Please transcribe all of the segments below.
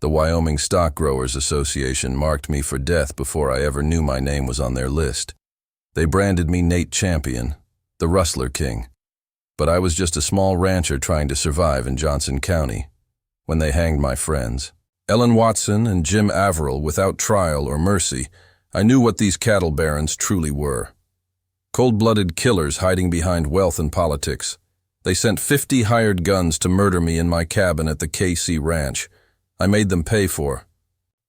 The Wyoming Stock Growers Association marked me for death before I ever knew my name was on their list. They branded me Nate Champion, the Rustler King. But I was just a small rancher trying to survive in Johnson County when they hanged my friends. Ellen Watson and Jim Averill, without trial or mercy. I knew what these cattle barons truly were. Cold-blooded killers hiding behind wealth and politics. They sent 50 hired guns to murder me in my cabin at the KC Ranch. I made them pay for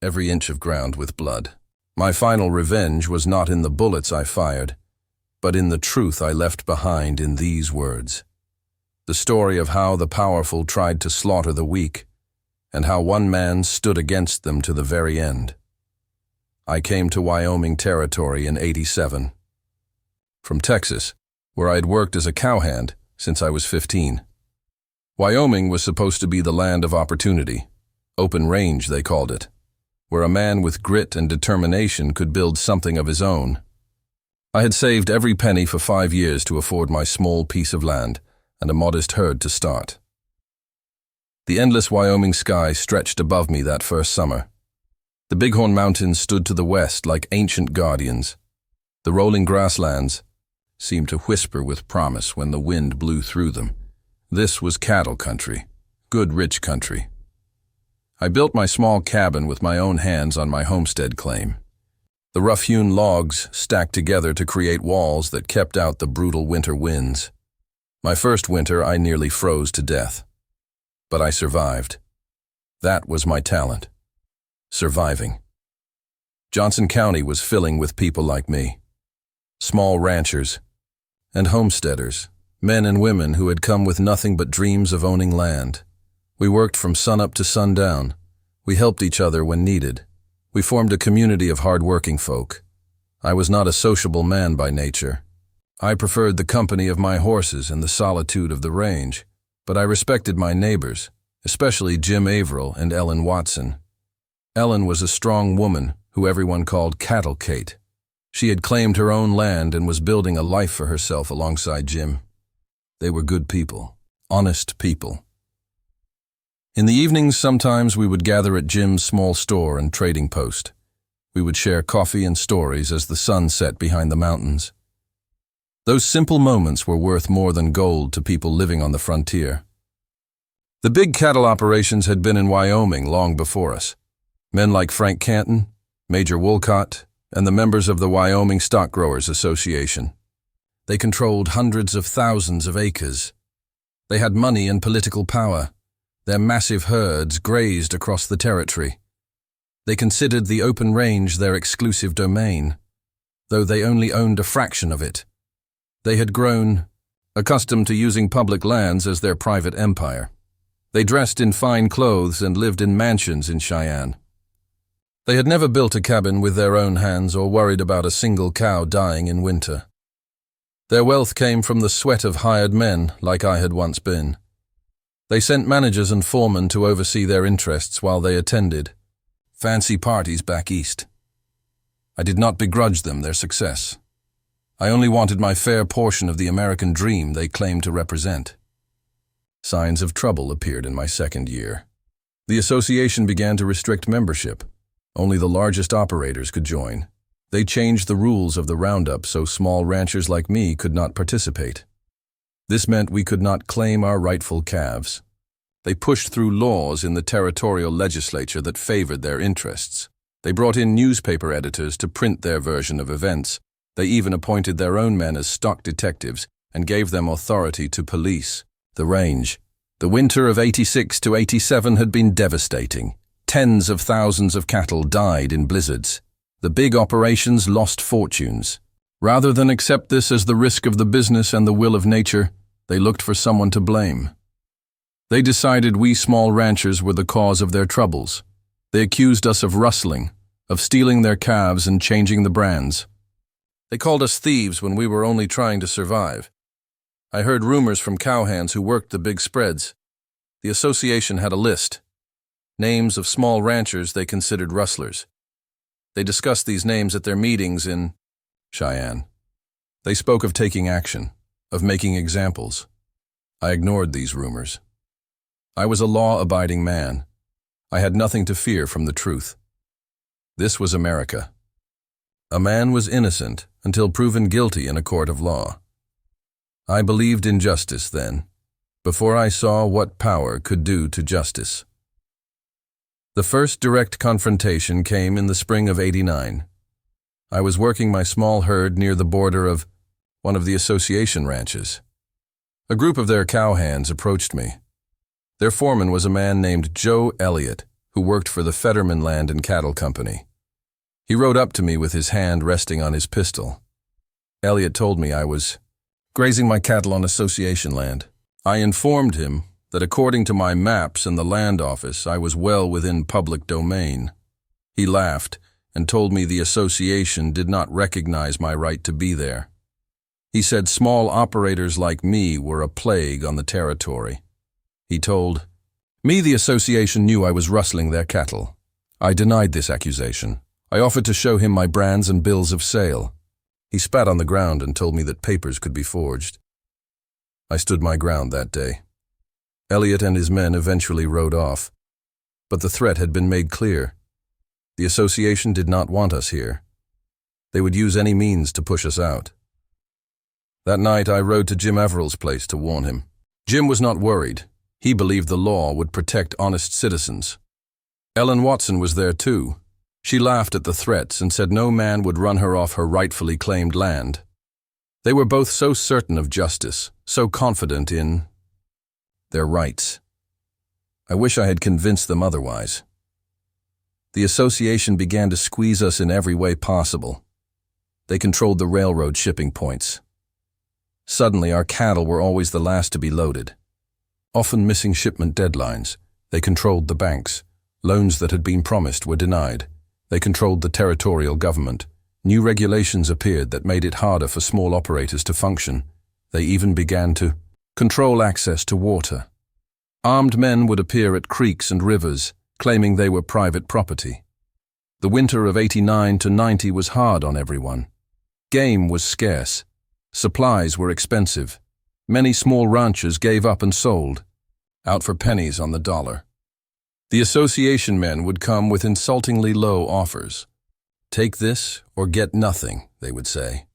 every inch of ground with blood. My final revenge was not in the bullets I fired, but in the truth I left behind in these words. The story of how the powerful tried to slaughter the weak, and how one man stood against them to the very end. I came to Wyoming territory in '87. From Texas, where I had worked as a cowhand since I was 15. Wyoming was supposed to be the land of opportunity. Open range, they called it, where a man with grit and determination could build something of his own. I had saved every penny for 5 years to afford my small piece of land and a modest herd to start. The endless Wyoming sky stretched above me that first summer. The Bighorn Mountains stood to the west like ancient guardians. The rolling grasslands seemed to whisper with promise when the wind blew through them. This was cattle country, good rich country. I built my small cabin with my own hands on my homestead claim. The rough-hewn logs stacked together to create walls that kept out the brutal winter winds. My first winter I nearly froze to death. But I survived. That was my talent. Surviving. Johnson County was filling with people like me. Small ranchers and homesteaders, men and women who had come with nothing but dreams of owning land. We worked from sunup to sundown. We helped each other when needed. We formed a community of hard-working folk. I was not a sociable man by nature. I preferred the company of my horses and the solitude of the range, but I respected my neighbors, especially Jim Averill and Ellen Watson. Ellen was a strong woman who everyone called Cattle Kate. She had claimed her own land and was building a life for herself alongside Jim. They were good people, honest people. In the evenings, sometimes we would gather at Jim's small store and trading post. We would share coffee and stories as the sun set behind the mountains. Those simple moments were worth more than gold to people living on the frontier. The big cattle operations had been in Wyoming long before us. Men like Frank Canton, Major Wolcott, and the members of the Wyoming Stock Growers Association. They controlled hundreds of thousands of acres. They had money and political power. Their massive herds grazed across the territory. They considered the open range their exclusive domain, though they only owned a fraction of it. They had grown accustomed to using public lands as their private empire. They dressed in fine clothes and lived in mansions in Cheyenne. They had never built a cabin with their own hands or worried about a single cow dying in winter. Their wealth came from the sweat of hired men like I had once been. They sent managers and foremen to oversee their interests while they attended fancy parties back east. I did not begrudge them their success. I only wanted my fair portion of the American dream they claimed to represent. Signs of trouble appeared in my second year. The association began to restrict membership. Only the largest operators could join. They changed the rules of the roundup so small ranchers like me could not participate. This meant we could not claim our rightful calves. They pushed through laws in the territorial legislature that favored their interests. They brought in newspaper editors to print their version of events. They even appointed their own men as stock detectives and gave them authority to police the range. The winter of '86 to '87 had been devastating. Tens of thousands of cattle died in blizzards. The big operations lost fortunes. Rather than accept this as the risk of the business and the will of nature, they looked for someone to blame. They decided we small ranchers were the cause of their troubles. They accused us of rustling, of stealing their calves and changing the brands. They called us thieves when we were only trying to survive. I heard rumors from cowhands who worked the big spreads. The association had a list. Names of small ranchers they considered rustlers. They discussed these names at their meetings in Cheyenne. They spoke of taking action, of making examples. I ignored these rumors. I was a law-abiding man. I had nothing to fear from the truth. This was America. A man was innocent until proven guilty in a court of law. I believed in justice then, before I saw what power could do to justice. The first direct confrontation came in the spring of '89. I was working my small herd near the border of one of the association ranches. A group of their cowhands approached me. Their foreman was a man named Joe Elliott, who worked for the Fetterman Land and Cattle Company. He rode up to me with his hand resting on his pistol. Elliott told me I was grazing my cattle on association land. I informed him that according to my maps and the land office, I was well within public domain. He laughed and told me the association did not recognize my right to be there. He said small operators like me were a plague on the territory. He told me the association knew I was rustling their cattle. I denied this accusation. I offered to show him my brands and bills of sale. He spat on the ground and told me that papers could be forged. I stood my ground that day. Elliott and his men eventually rode off, but the threat had been made clear. The association did not want us here. They would use any means to push us out. That night I rode to Jim Averill's place to warn him. Jim was not worried. He believed the law would protect honest citizens. Ellen Watson was there too. She laughed at the threats and said no man would run her off her rightfully claimed land. They were both so certain of justice, so confident in their rights. I wish I had convinced them otherwise. The association began to squeeze us in every way possible. They controlled the railroad shipping points. Suddenly, our cattle were always the last to be loaded. Often missing shipment deadlines, they controlled the banks. Loans that had been promised were denied. They controlled the territorial government. New regulations appeared that made it harder for small operators to function. They even began to control access to water. Armed men would appear at creeks and rivers, claiming they were private property. The winter of '89 to '90 was hard on everyone. Game was scarce. Supplies were expensive. Many small ranchers gave up and sold, out for pennies on the dollar. The association men would come with insultingly low offers. Take this or get nothing, they would say.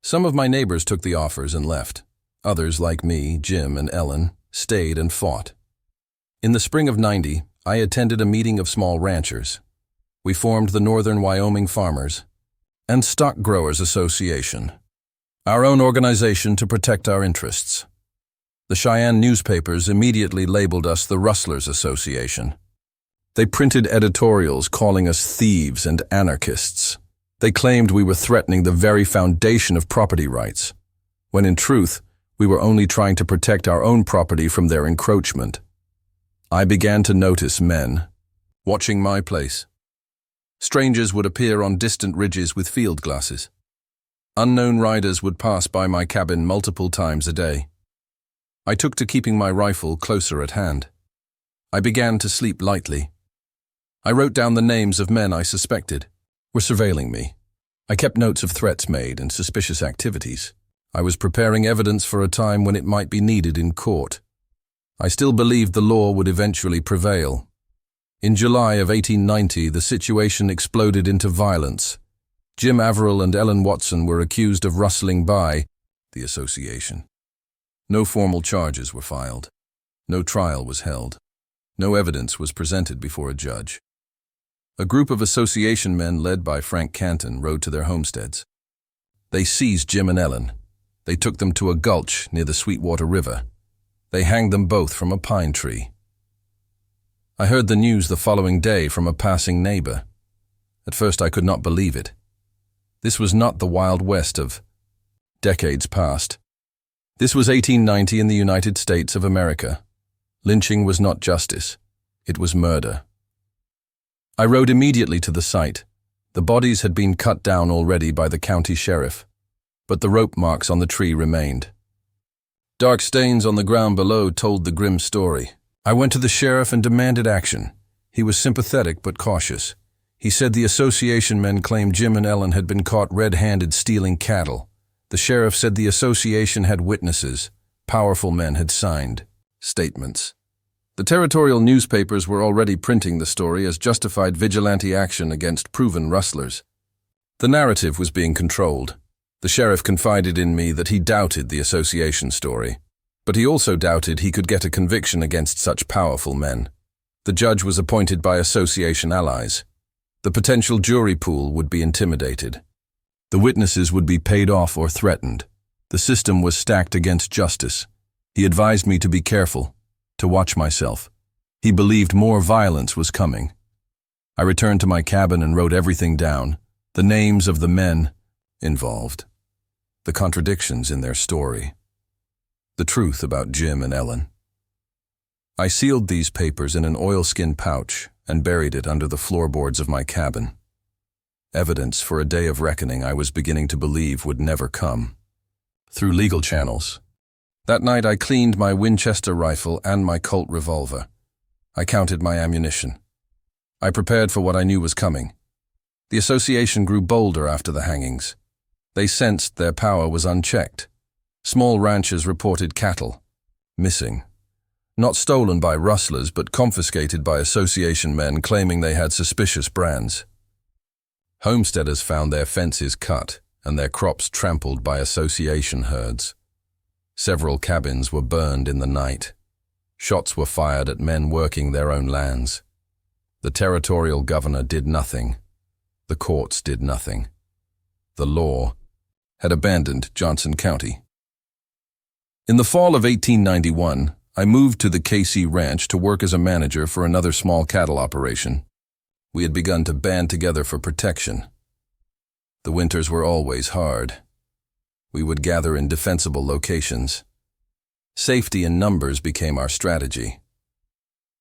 Some of my neighbors took the offers and left. Others, like me, Jim and Ellen, stayed and fought. In the spring of '90, I attended a meeting of small ranchers. We formed the Northern Wyoming Farmers and Stock Growers Association, our own organization to protect our interests. The Cheyenne newspapers immediately labeled us the Rustlers Association. They printed editorials calling us thieves and anarchists. They claimed we were threatening the very foundation of property rights, when in truth, we were only trying to protect our own property from their encroachment. I began to notice men watching my place. Strangers would appear on distant ridges with field glasses. Unknown riders would pass by my cabin multiple times a day. I took to keeping my rifle closer at hand. I began to sleep lightly. I wrote down the names of men I suspected were surveilling me. I kept notes of threats made and suspicious activities. I was preparing evidence for a time when it might be needed in court. I still believed the law would eventually prevail. In July of 1890, the situation exploded into violence. Jim Averill and Ellen Watson were accused of rustling by the association. No formal charges were filed. No trial was held. No evidence was presented before a judge. A group of association men led by Frank Canton rode to their homesteads. They seized Jim and Ellen. They took them to a gulch near the Sweetwater River. They hanged them both from a pine tree. I heard the news the following day from a passing neighbor. At first I could not believe it. This was not the Wild West of decades past. This was 1890 in the United States of America. Lynching was not justice. It was murder. I rode immediately to the site. The bodies had been cut down already by the county sheriff, but the rope marks on the tree remained. Dark stains on the ground below told the grim story. I went to the sheriff and demanded action. He was sympathetic but cautious. He said the association men claimed Jim and Ellen had been caught red-handed stealing cattle. The sheriff said the association had witnesses. Powerful men had signed statements. The territorial newspapers were already printing the story as justified vigilante action against proven rustlers. The narrative was being controlled. The sheriff confided in me that he doubted the association story, but he also doubted he could get a conviction against such powerful men. The judge was appointed by association allies. The potential jury pool would be intimidated. The witnesses would be paid off or threatened. The system was stacked against justice. He advised me to be careful, to watch myself. He believed more violence was coming. I returned to my cabin and wrote everything down, the names of the men involved, the contradictions in their story, the truth about Jim and Ellen. I sealed these papers in an oilskin pouch and buried it under the floorboards of my cabin. Evidence for a day of reckoning I was beginning to believe would never come. Through legal channels. That night I cleaned my Winchester rifle and my Colt revolver. I counted my ammunition. I prepared for what I knew was coming. The association grew bolder after the hangings. They sensed their power was unchecked. Small ranchers reported cattle, missing. Not stolen by rustlers, but confiscated by association men claiming they had suspicious brands. Homesteaders found their fences cut and their crops trampled by association herds. Several cabins were burned in the night. Shots were fired at men working their own lands. The territorial governor did nothing. The courts did nothing. The law had abandoned Johnson County. In the fall of 1891, I moved to the KC Ranch to work as a manager for another small cattle operation. We had begun to band together for protection. The winters were always hard. We would gather in defensible locations. Safety in numbers became our strategy.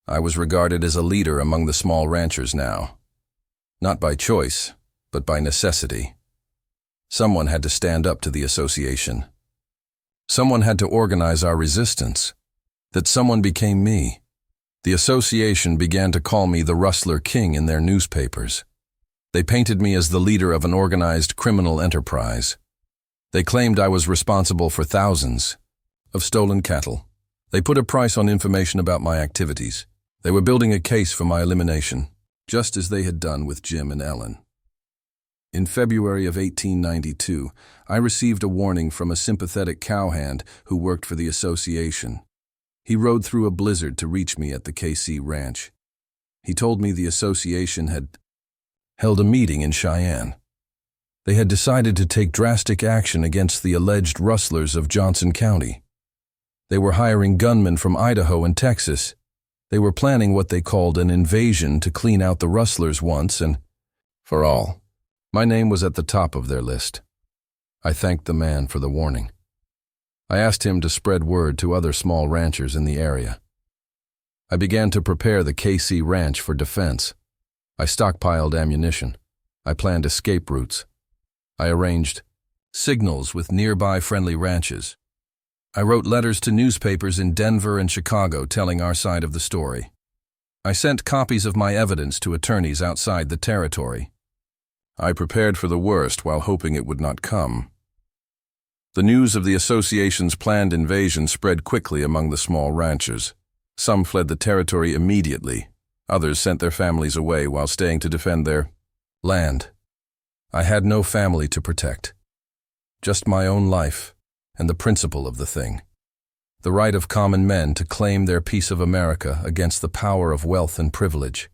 I was regarded as a leader among the small ranchers now. Not by choice, but by necessity. Someone had to stand up to the association. Someone had to organize our resistance. That someone became me. The association began to call me the Rustler King in their newspapers. They painted me as the leader of an organized criminal enterprise. They claimed I was responsible for thousands of stolen cattle. They put a price on information about my activities. They were building a case for my elimination, just as they had done with Jim and Ellen. In February of 1892, I received a warning from a sympathetic cowhand who worked for the association. He rode through a blizzard to reach me at the KC Ranch. He told me the association had held a meeting in Cheyenne. They had decided to take drastic action against the alleged rustlers of Johnson County. They were hiring gunmen from Idaho and Texas. They were planning what they called an invasion to clean out the rustlers once and for all. My name was at the top of their list. I thanked the man for the warning. I asked him to spread word to other small ranchers in the area. I began to prepare the KC Ranch for defense. I stockpiled ammunition. I planned escape routes. I arranged signals with nearby friendly ranches. I wrote letters to newspapers in Denver and Chicago telling our side of the story. I sent copies of my evidence to attorneys outside the territory. I prepared for the worst while hoping it would not come. The news of the association's planned invasion spread quickly among the small ranchers. Some fled the territory immediately. Others sent their families away while staying to defend their land. I had no family to protect. Just my own life and the principle of the thing. The right of common men to claim their piece of America against the power of wealth and privilege.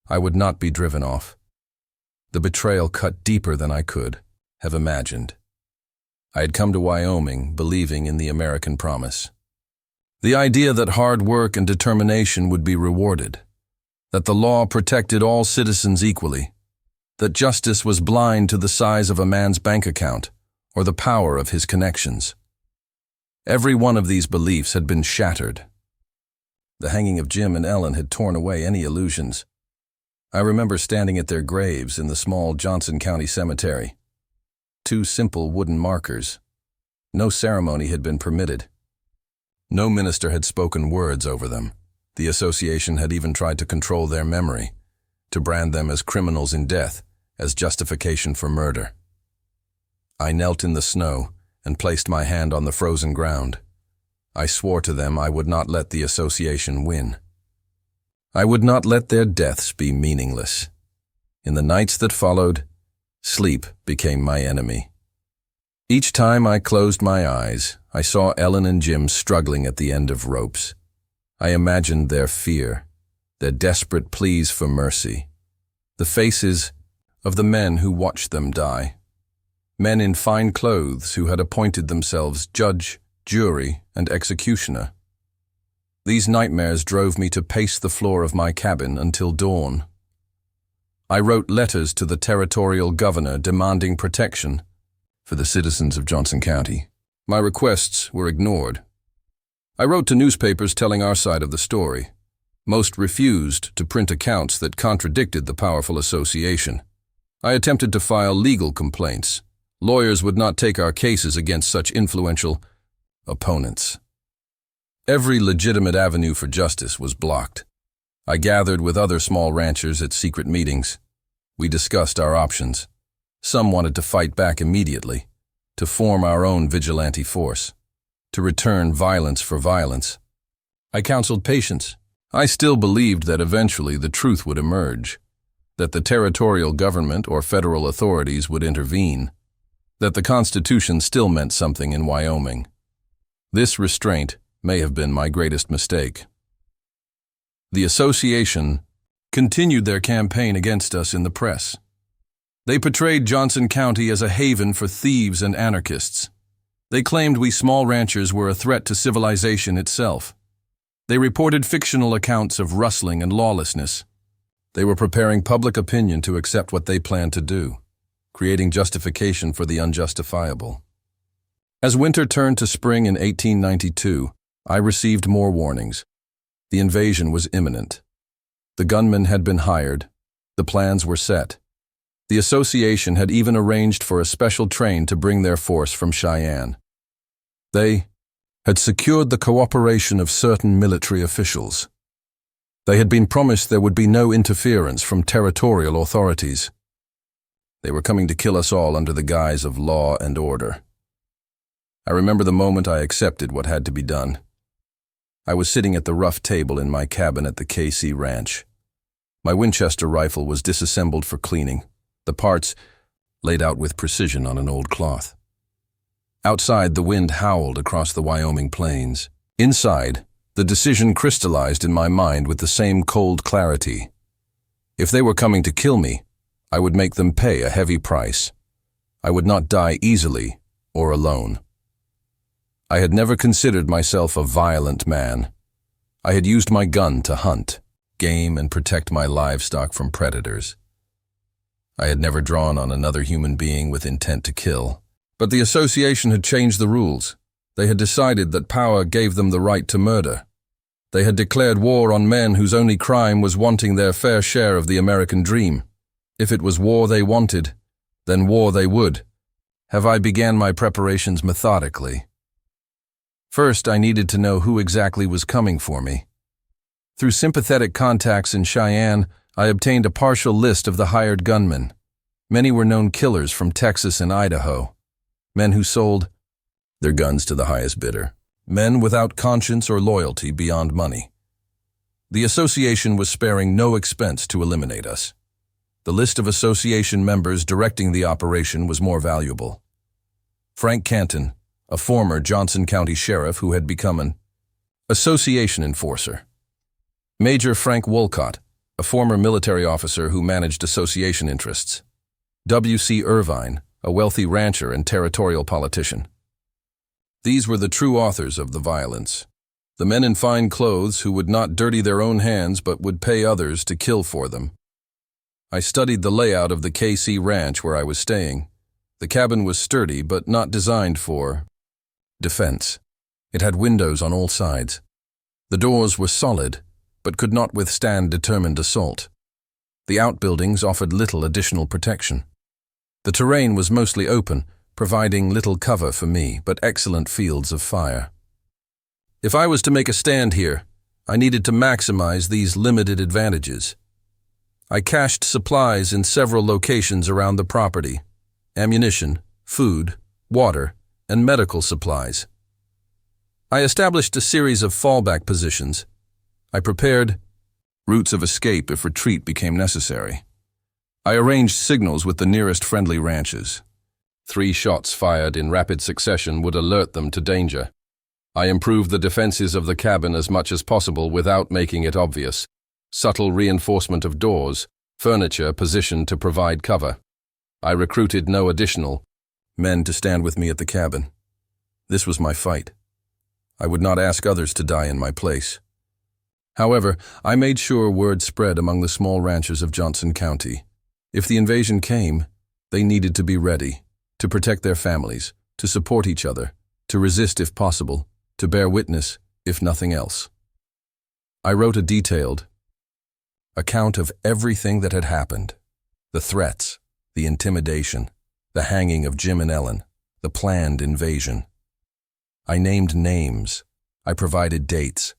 I would not be driven off. The betrayal cut deeper than I could have imagined. I had come to Wyoming believing in the American promise. The idea that hard work and determination would be rewarded, that the law protected all citizens equally, that justice was blind to the size of a man's bank account or the power of his connections. Every one of these beliefs had been shattered. The hanging of Jim and Ellen had torn away any illusions. I remember standing at their graves in the small Johnson County cemetery. 2 simple wooden markers. No ceremony had been permitted. No minister had spoken words over them. The association had even tried to control their memory, to brand them as criminals in death, as justification for murder. I knelt in the snow and placed my hand on the frozen ground. I swore to them I would not let the association win. I would not let their deaths be meaningless. In the nights that followed, sleep became my enemy. Each time I closed my eyes, I saw Ellen and Jim struggling at the end of ropes. I imagined their fear, their desperate pleas for mercy, the faces of the men who watched them die. Men in fine clothes who had appointed themselves judge, jury, and executioner. These nightmares drove me to pace the floor of my cabin until dawn. I wrote letters to the territorial governor demanding protection for the citizens of Johnson County. My requests were ignored. I wrote to newspapers telling our side of the story. Most refused to print accounts that contradicted the powerful association. I attempted to file legal complaints. Lawyers would not take our cases against such influential opponents. Every legitimate avenue for justice was blocked. I gathered with other small ranchers at secret meetings. We discussed our options. Some wanted to fight back immediately, to form our own vigilante force, to return violence for violence. I counseled patience. I still believed that eventually the truth would emerge, that the territorial government or federal authorities would intervene, that the Constitution still meant something in Wyoming. This restraint may have been my greatest mistake. The association continued their campaign against us in the press. They portrayed Johnson County as a haven for thieves and anarchists. They claimed we small ranchers were a threat to civilization itself. They reported fictional accounts of rustling and lawlessness. They were preparing public opinion to accept what they planned to do, creating justification for the unjustifiable. As winter turned to spring in 1892, I received more warnings. The invasion was imminent. The gunmen had been hired. The plans were set. The association had even arranged for a special train to bring their force from Cheyenne. They had secured the cooperation of certain military officials. They had been promised there would be no interference from territorial authorities. They were coming to kill us all under the guise of law and order. I remember the moment I accepted what had to be done. I was sitting at the rough table in my cabin at the KC Ranch. My Winchester rifle was disassembled for cleaning, the parts laid out with precision on an old cloth. Outside, the wind howled across the Wyoming plains. Inside, the decision crystallized in my mind with the same cold clarity. If they were coming to kill me, I would make them pay a heavy price. I would not die easily or alone. I had never considered myself a violent man. I had used my gun to hunt, game, and protect my livestock from predators. I had never drawn on another human being with intent to kill. But the association had changed the rules. They had decided that power gave them the right to murder. They had declared war on men whose only crime was wanting their fair share of the American dream. If it was war they wanted, then war they would. I began my preparations methodically. First, I needed to know who exactly was coming for me. Through sympathetic contacts in Cheyenne, I obtained a partial list of the hired gunmen. Many were known killers from Texas and Idaho. Men who sold their guns to the highest bidder. Men without conscience or loyalty beyond money. The association was sparing no expense to eliminate us. The list of association members directing the operation was more valuable. Frank Canton, a former Johnson County sheriff who had become an association enforcer. Major Frank Wolcott, a former military officer who managed association interests. W.C. Irvine, a wealthy rancher and territorial politician. These were the true authors of the violence. The men in fine clothes who would not dirty their own hands but would pay others to kill for them. I studied the layout of the KC Ranch where I was staying. The cabin was sturdy but not designed for defense. It had windows on all sides. The doors were solid but could not withstand determined assault. The outbuildings offered little additional protection. The terrain was mostly open, providing little cover for me, but excellent fields of fire. If I was to make a stand here, I needed to maximize these limited advantages. I cached supplies in several locations around the property: ammunition, food, water, and medical supplies. I established a series of fallback positions. I prepared routes of escape if retreat became necessary. I arranged signals with the nearest friendly ranches. 3 shots fired in rapid succession would alert them to danger. I improved the defenses of the cabin as much as possible without making it obvious. Subtle reinforcement of doors, furniture positioned to provide cover. I recruited no additional men to stand with me at the cabin. This was my fight. I would not ask others to die in my place. However, I made sure word spread among the small ranchers of Johnson County. If the invasion came, they needed to be ready, to protect their families, to support each other, to resist if possible, to bear witness, if nothing else. I wrote a detailed account of everything that had happened. The threats, the intimidation, the hanging of Jim and Ellen, the planned invasion. I named names. I provided dates.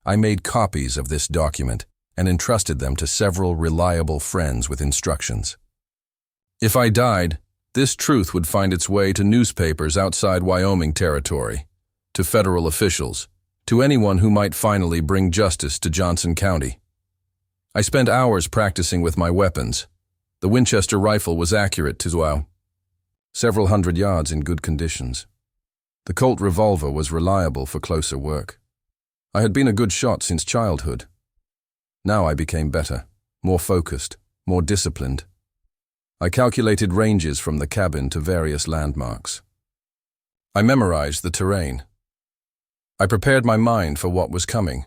I made copies of this document and entrusted them to several reliable friends with instructions. If I died, this truth would find its way to newspapers outside Wyoming territory, to federal officials, to anyone who might finally bring justice to Johnson County. I spent hours practicing with my weapons. The Winchester rifle was accurate to several hundred yards in good conditions. The Colt revolver was reliable for closer work. I had been a good shot since childhood. Now I became better, more focused, more disciplined. I calculated ranges from the cabin to various landmarks. I memorized the terrain. I prepared my mind for what was coming.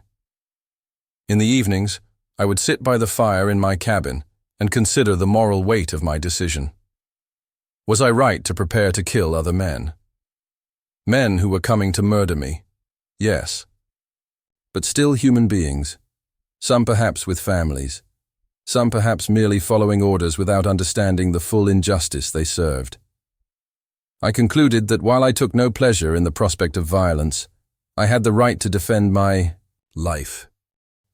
In the evenings, I would sit by the fire in my cabin and consider the moral weight of my decision. Was I right to prepare to kill other men? Men who were coming to murder me, yes. But still human beings, some perhaps with families, some perhaps merely following orders without understanding the full injustice they served. I concluded that while I took no pleasure in the prospect of violence, I had the right to defend my life.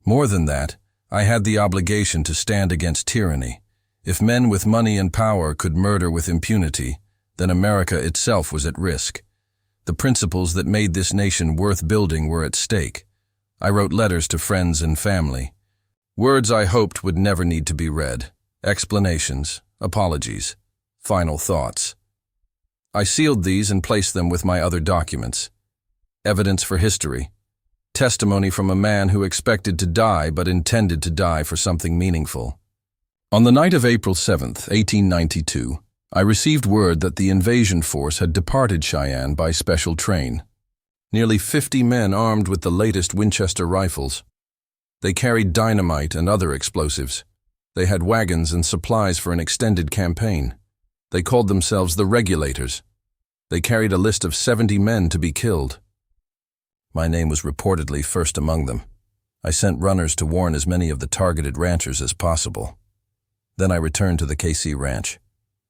More than that, I had the obligation to stand against tyranny. If men with money and power could murder with impunity, then America itself was at risk. The principles that made this nation worth building were at stake. I wrote letters to friends and family. Words I hoped would never need to be read. Explanations, apologies, final thoughts. I sealed these and placed them with my other documents. Evidence for history. Testimony from a man who expected to die but intended to die for something meaningful. On the night of April 7th, 1892, I received word that the invasion force had departed Cheyenne by special train. Nearly 50 men armed with the latest Winchester rifles. They carried dynamite and other explosives. They had wagons and supplies for an extended campaign. They called themselves the Regulators. They carried a list of 70 men to be killed. My name was reportedly first among them. I sent runners to warn as many of the targeted ranchers as possible. Then I returned to the KC ranch.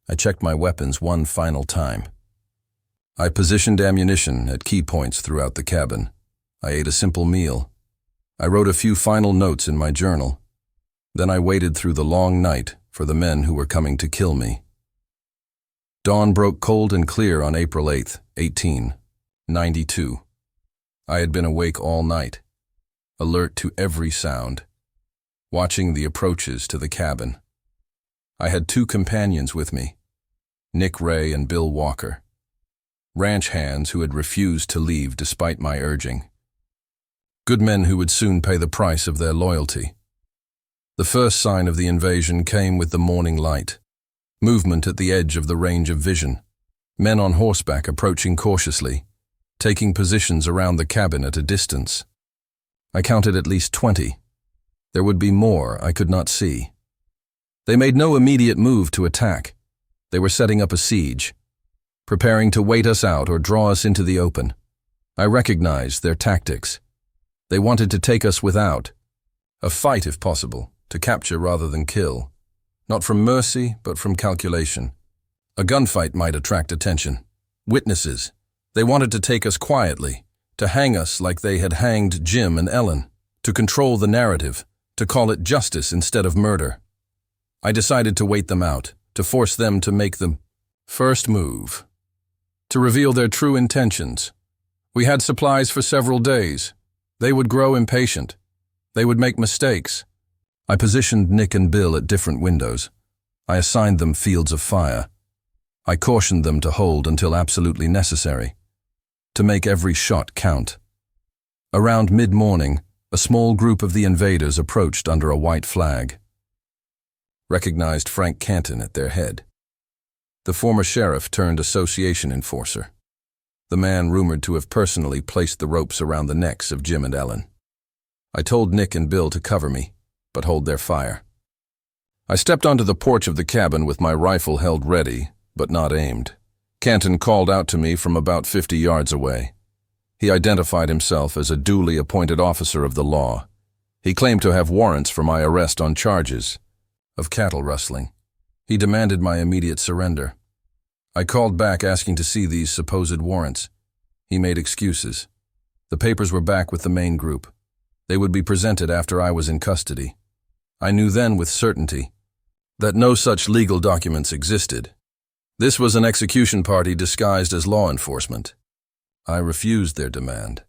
I checked my weapons one final time. I positioned ammunition at key points throughout the cabin. I ate a simple meal. I wrote a few final notes in my journal. Then I waited through the long night for the men who were coming to kill me. Dawn broke cold and clear on April 8th, 1892. I had been awake all night, alert to every sound, watching the approaches to the cabin. I had 2 companions with me, Nick Ray and Bill Walker, ranch hands who had refused to leave despite my urging. Good men who would soon pay the price of their loyalty. The first sign of the invasion came with the morning light. Movement at the edge of the range of vision. Men on horseback approaching cautiously, taking positions around the cabin at a distance. I counted at least 20. There would be more I could not see. They made no immediate move to attack. They were setting up a siege, preparing to wait us out or draw us into the open. I recognized their tactics. They wanted to take us without. A fight if possible, to capture rather than kill. Not from mercy, but from calculation. A gunfight might attract attention. Witnesses. They wanted to take us quietly, to hang us like they had hanged Jim and Ellen, to control the narrative, to call it justice instead of murder. I decided to wait them out, to force them to make the first move, to reveal their true intentions. We had supplies for several days. They would grow impatient. They would make mistakes. I positioned Nick and Bill at different windows. I assigned them fields of fire. I cautioned them to hold until absolutely necessary, to make every shot count. Around mid-morning, a small group of the invaders approached under a white flag. Recognized Frank Canton at their head. The former sheriff turned association enforcer. The man rumored to have personally placed the ropes around the necks of Jim and Ellen. I told Nick and Bill to cover me, but hold their fire. I stepped onto the porch of the cabin with my rifle held ready, but not aimed. Canton called out to me from about 50 yards away. He identified himself as a duly appointed officer of the law. He claimed to have warrants for my arrest on charges of cattle rustling. He demanded my immediate surrender. I called back asking to see these supposed warrants. He made excuses. The papers were back with the main group. They would be presented after I was in custody. I knew then with certainty that no such legal documents existed. This was an execution party disguised as law enforcement. I refused their demand.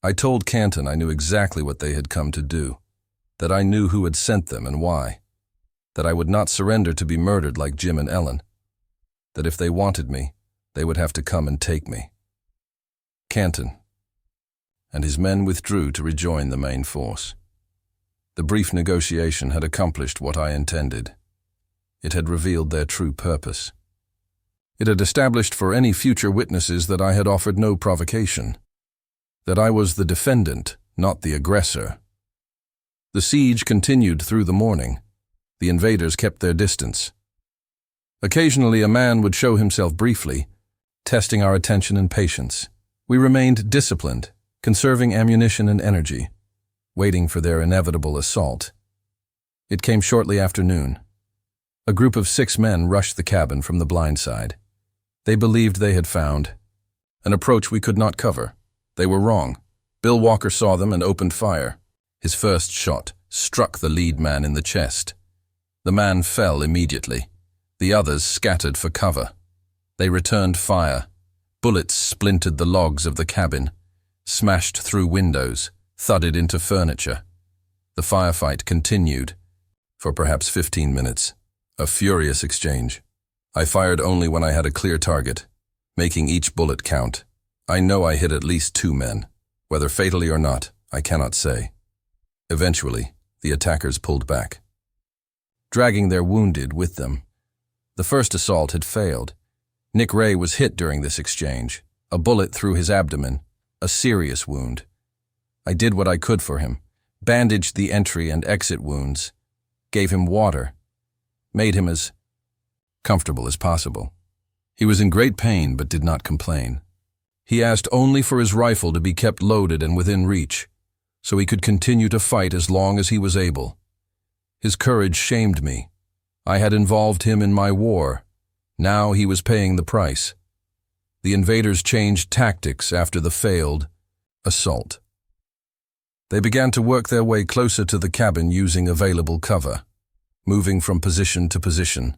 I told Canton I knew exactly what they had come to do, that I knew who had sent them and why, that I would not surrender to be murdered like Jim and Ellen, that if they wanted me, they would have to come and take me. Canton and his men withdrew to rejoin the main force. The brief negotiation had accomplished what I intended. It had revealed their true purpose. It had established for any future witnesses that I had offered no provocation, that I was the defendant, not the aggressor. The siege continued through the morning. The invaders kept their distance. Occasionally a man would show himself briefly, testing our attention and patience. We remained disciplined, conserving ammunition and energy, waiting for their inevitable assault. It came shortly after noon. A group of 6 men rushed the cabin from the blind side. They believed they had found an approach we could not cover. They were wrong. Bill Walker saw them and opened fire. His first shot struck the lead man in the chest. The man fell immediately. The others scattered for cover. They returned fire. Bullets splintered the logs of the cabin, smashed through windows, thudded into furniture. The firefight continued for perhaps 15 minutes. A furious exchange. I fired only when I had a clear target, making each bullet count. I know I hit at least 2 men. Whether fatally or not, I cannot say. Eventually, the attackers pulled back, dragging their wounded with them. The first assault had failed. Nick Ray was hit during this exchange, a bullet through his abdomen, a serious wound. I did what I could for him, bandaged the entry and exit wounds, gave him water, made him as comfortable as possible. He was in great pain but did not complain. He asked only for his rifle to be kept loaded and within reach, so he could continue to fight as long as he was able. His courage shamed me. I had involved him in my war. Now he was paying the price. The invaders changed tactics after the failed assault. They began to work their way closer to the cabin using available cover, moving from position to position,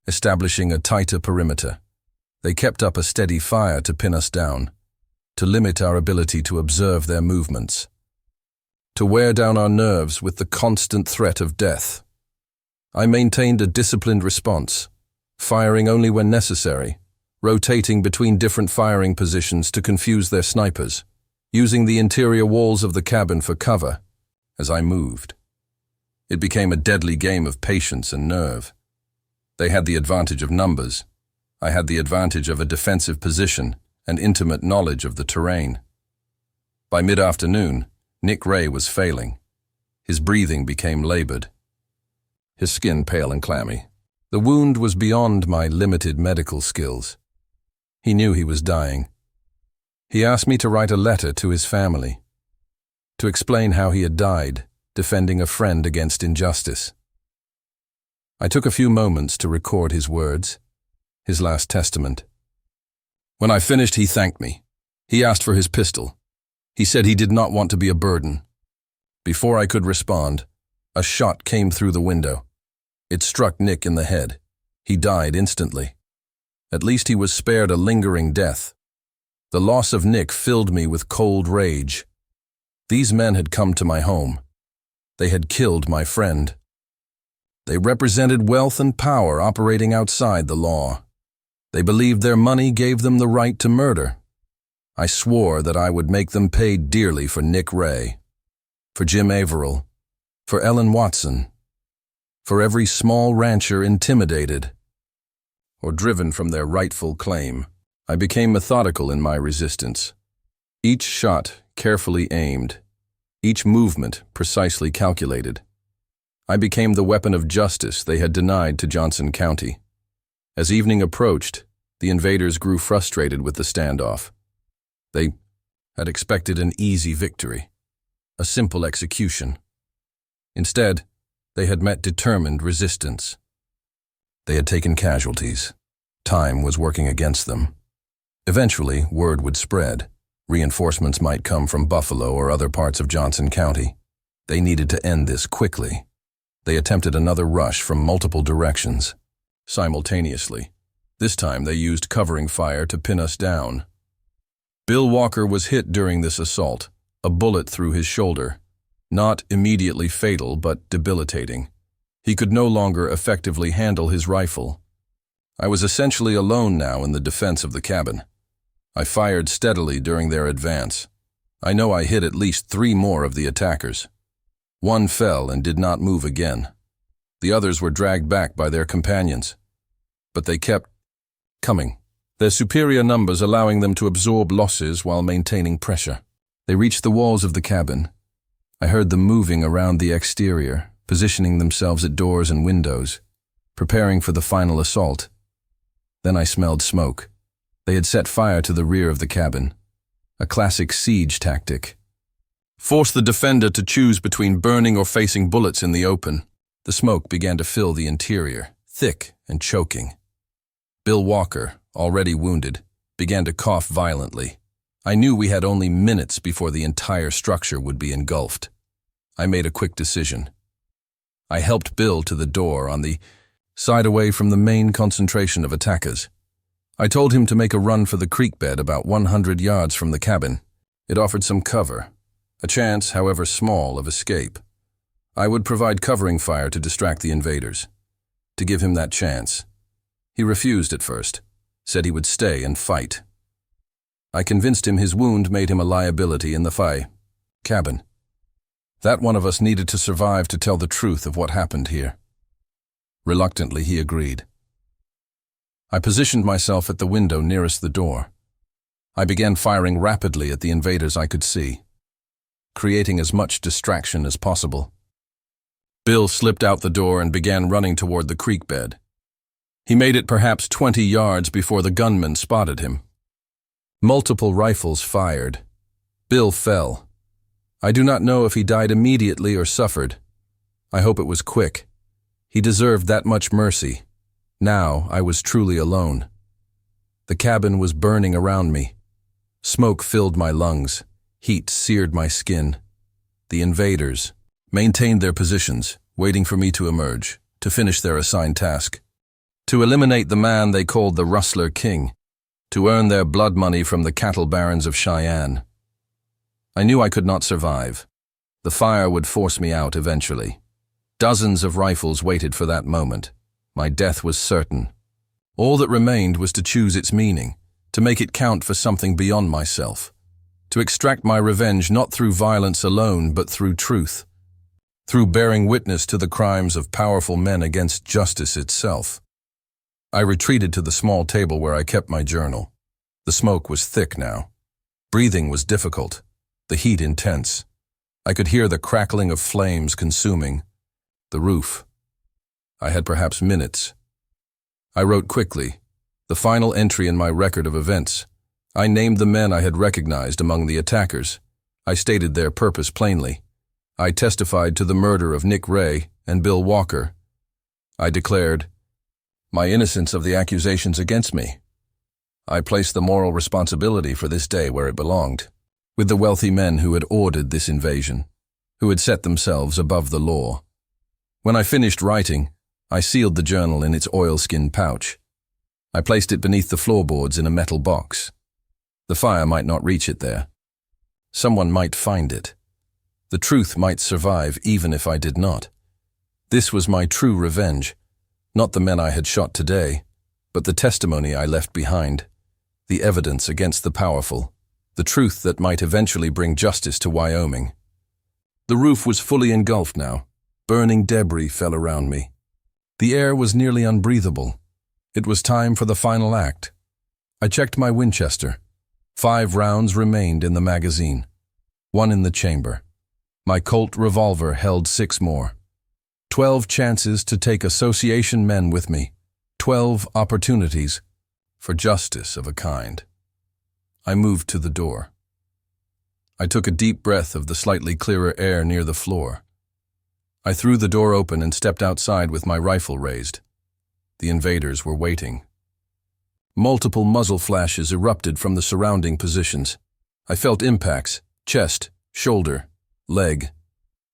establishing a tighter perimeter. They kept up a steady fire to pin us down, to limit our ability to observe their movements, to wear down our nerves with the constant threat of death. I maintained a disciplined response, firing only when necessary, rotating between different firing positions to confuse their snipers, using the interior walls of the cabin for cover as I moved. It became a deadly game of patience and nerve. They had the advantage of numbers. I had the advantage of a defensive position and intimate knowledge of the terrain. By mid-afternoon, Nick Ray was failing. His breathing became labored, his skin pale and clammy. The wound was beyond my limited medical skills. He knew he was dying. He asked me to write a letter to his family, to explain how he had died, defending a friend against injustice. I took a few moments to record his words, his last testament. When I finished, he thanked me. He asked for his pistol. He said he did not want to be a burden. Before I could respond, a shot came through the window. It struck Nick in the head. He died instantly. At least he was spared a lingering death. The loss of Nick filled me with cold rage. These men had come to my home. They had killed my friend. They represented wealth and power operating outside the law. They believed their money gave them the right to murder. I swore that I would make them pay dearly for Nick Ray, for Jim Averill, for Ellen Watson, for every small rancher intimidated or driven from their rightful claim. I became methodical in my resistance. Each shot carefully aimed, each movement precisely calculated. I became the weapon of justice they had denied to Johnson County. As evening approached, the invaders grew frustrated with the standoff. They had expected an easy victory, a simple execution. Instead, they had met determined resistance. They had taken casualties. Time was working against them. Eventually, word would spread. Reinforcements might come from Buffalo or other parts of Johnson County. They needed to end this quickly. They attempted another rush from multiple directions. Simultaneously, this time they used covering fire to pin us down. Bill Walker was hit during this assault, a bullet through his shoulder. Not immediately fatal, but debilitating. He could no longer effectively handle his rifle. I was essentially alone now in the defense of the cabin. I fired steadily during their advance. I know I hit at least 3 more of the attackers. One fell and did not move again. The others were dragged back by their companions. But they kept coming, their superior numbers allowing them to absorb losses while maintaining pressure. They reached the walls of the cabin. I heard them moving around the exterior, positioning themselves at doors and windows, preparing for the final assault. Then I smelled smoke. They had set fire to the rear of the cabin, a classic siege tactic. Force the defender to choose between burning or facing bullets in the open. The smoke began to fill the interior, thick and choking. Bill Walker, already wounded, began to cough violently. I knew we had only minutes before the entire structure would be engulfed. I made a quick decision. I helped Bill to the door on the side away from the main concentration of attackers. I told him to make a run for the creek bed about 100 yards from the cabin. It offered some cover, a chance, however small, of escape. I would provide covering fire to distract the invaders. To give him that chance. He refused at first, said he would stay and fight. I convinced him his wound made him a liability in the cabin. That one of us needed to survive to tell the truth of what happened here. Reluctantly, he agreed. I positioned myself at the window nearest the door. I began firing rapidly at the invaders I could see, creating as much distraction as possible. Bill slipped out the door and began running toward the creek bed. He made it perhaps 20 yards before the gunman spotted him. Multiple rifles fired. Bill fell. I do not know if he died immediately or suffered. I hope it was quick. He deserved that much mercy. Now I was truly alone. The cabin was burning around me. Smoke filled my lungs. Heat seared my skin. The invaders maintained their positions, waiting for me to emerge, to finish their assigned task. To eliminate the man they called the Rustler King, to earn their blood money from the cattle barons of Cheyenne. I knew I could not survive. The fire would force me out eventually. Dozens of rifles waited for that moment. My death was certain. All that remained was to choose its meaning, to make it count for something beyond myself, to extract my revenge not through violence alone but through truth, through bearing witness to the crimes of powerful men against justice itself. I retreated to the small table where I kept my journal. The smoke was thick now. Breathing was difficult, the heat intense. I could hear the crackling of flames consuming the roof. I had perhaps minutes. I wrote quickly, the final entry in my record of events. I named the men I had recognized among the attackers. I stated their purpose plainly. I testified to the murder of Nick Ray and Bill Walker. I declared my innocence of the accusations against me. I placed the moral responsibility for this day where it belonged, with the wealthy men who had ordered this invasion, who had set themselves above the law. When I finished writing, I sealed the journal in its oilskin pouch. I placed it beneath the floorboards in a metal box. The fire might not reach it there. Someone might find it. The truth might survive even if I did not. This was my true revenge, not the men I had shot today, but the testimony I left behind, the evidence against the powerful, the truth that might eventually bring justice to Wyoming. The roof was fully engulfed now. Burning debris fell around me. The air was nearly unbreathable. It was time for the final act. I checked my Winchester. 5 rounds remained in the magazine, 1 in the chamber. My Colt revolver held 6 more. 12 chances to take association men with me. 12 opportunities for justice of a kind. I moved to the door. I took a deep breath of the slightly clearer air near the floor. I threw the door open and stepped outside with my rifle raised. The invaders were waiting. Multiple muzzle flashes erupted from the surrounding positions. I felt impacts, chest, shoulder, leg.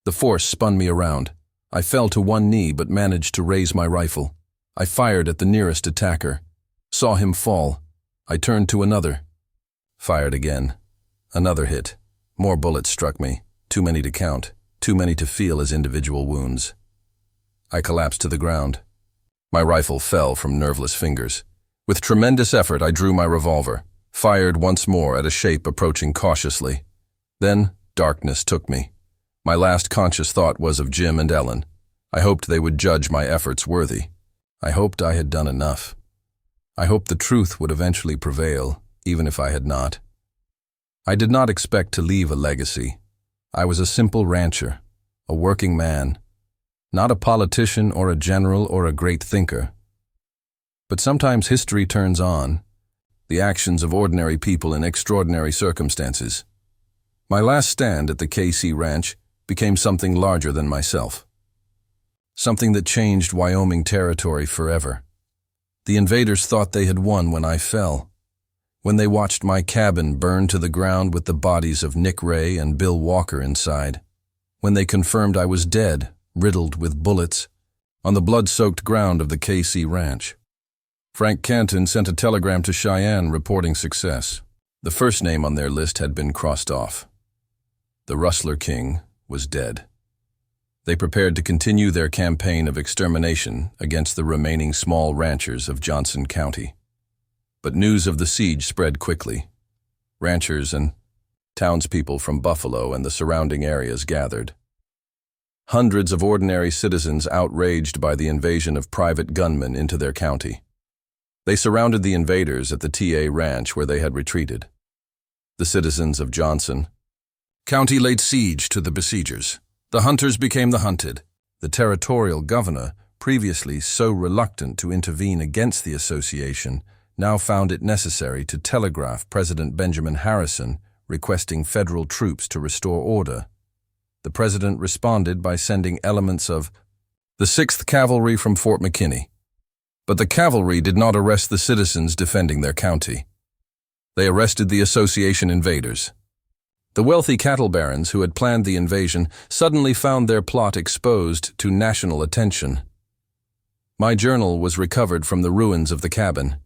The force spun me around. I fell to one knee but managed to raise my rifle. I fired at the nearest attacker. Saw him fall. I turned to another. Fired again. Another hit. More bullets struck me. Too many to count. Too many to feel as individual wounds. I collapsed to the ground. My rifle fell from nerveless fingers. With tremendous effort, I drew my revolver, fired once more at a shape approaching cautiously. Then, darkness took me. My last conscious thought was of Jim and Ellen. I hoped they would judge my efforts worthy. I hoped I had done enough. I hoped the truth would eventually prevail, even if I had not. I did not expect to leave a legacy. I was a simple rancher, a working man, not a politician or a general or a great thinker. But sometimes history turns on, the actions of ordinary people in extraordinary circumstances. My last stand at the KC Ranch became something larger than myself. Something that changed Wyoming territory forever. The invaders thought they had won when I fell. When they watched my cabin burn to the ground with the bodies of Nick Ray and Bill Walker inside. When they confirmed I was dead, riddled with bullets, on the blood-soaked ground of the KC Ranch. Frank Canton sent a telegram to Cheyenne reporting success. The first name on their list had been crossed off. The Rustler King was dead. They prepared to continue their campaign of extermination against the remaining small ranchers of Johnson County. But news of the siege spread quickly. Ranchers and townspeople from Buffalo and the surrounding areas gathered. Hundreds of ordinary citizens outraged by the invasion of private gunmen into their county. They surrounded the invaders at the TA Ranch where they had retreated. The citizens of Johnson County laid siege to the besiegers. The hunters became the hunted. The territorial governor, previously so reluctant to intervene against the association, now found it necessary to telegraph President Benjamin Harrison requesting federal troops to restore order. The president responded by sending elements of the 6th Cavalry from Fort McKinney. But the cavalry did not arrest the citizens defending their county. They arrested the association invaders. The wealthy cattle barons who had planned the invasion suddenly found their plot exposed to national attention. My journal was recovered from the ruins of the cabin.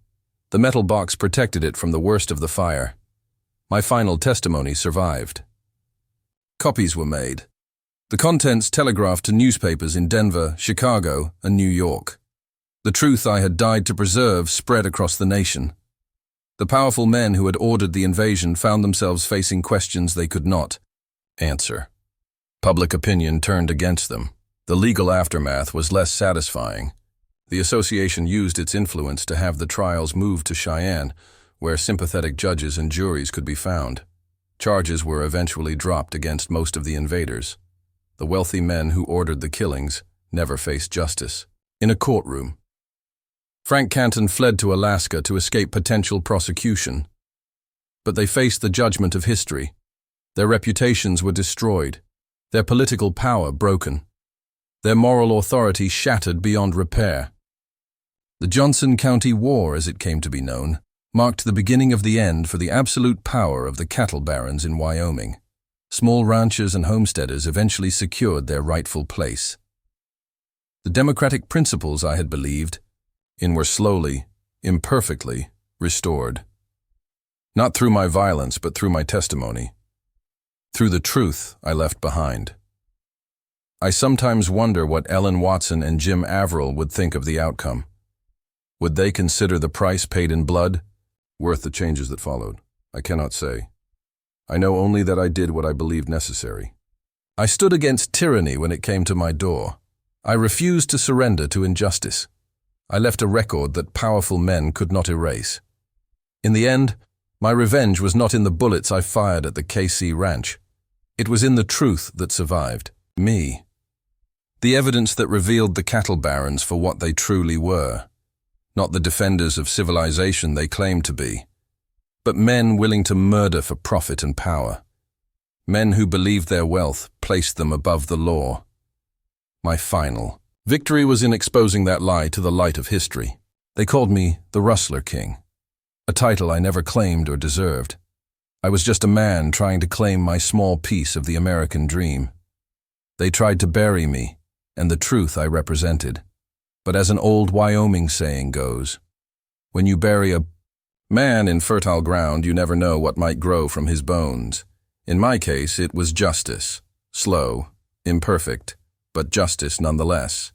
The metal box protected it from the worst of the fire. My final testimony survived. Copies were made. The contents telegraphed to newspapers in Denver, Chicago, and New York. The truth I had died to preserve spread across the nation. The powerful men who had ordered the invasion found themselves facing questions they could not answer. Public opinion turned against them. The legal aftermath was less satisfying. The association used its influence to have the trials moved to Cheyenne, where sympathetic judges and juries could be found. Charges were eventually dropped against most of the invaders. The wealthy men who ordered the killings never faced justice. In a courtroom, Frank Canton fled to Alaska to escape potential prosecution. But they faced the judgment of history. Their reputations were destroyed, their political power broken, their moral authority shattered beyond repair. The Johnson County War, as it came to be known, marked the beginning of the end for the absolute power of the cattle barons in Wyoming. Small ranchers and homesteaders eventually secured their rightful place. The democratic principles I had believed in were slowly, imperfectly restored. Not through my violence, but through my testimony. Through the truth I left behind. I sometimes wonder what Ellen Watson and Jim Averill would think of the outcome. Would they consider the price paid in blood worth the changes that followed? I cannot say. I know only that I did what I believed necessary. I stood against tyranny when it came to my door. I refused to surrender to injustice. I left a record that powerful men could not erase. In the end, my revenge was not in the bullets I fired at the KC Ranch. It was in the truth that survived me. The evidence that revealed the cattle barons for what they truly were. Not the defenders of civilization they claimed to be, but men willing to murder for profit and power. Men who believed their wealth placed them above the law. My final victory was in exposing that lie to the light of history. They called me the Rustler King, a title I never claimed or deserved. I was just a man trying to claim my small piece of the American dream. They tried to bury me and the truth I represented. But as an old Wyoming saying goes, when you bury a man in fertile ground, you never know what might grow from his bones. In my case, it was justice. Slow, imperfect, but justice nonetheless.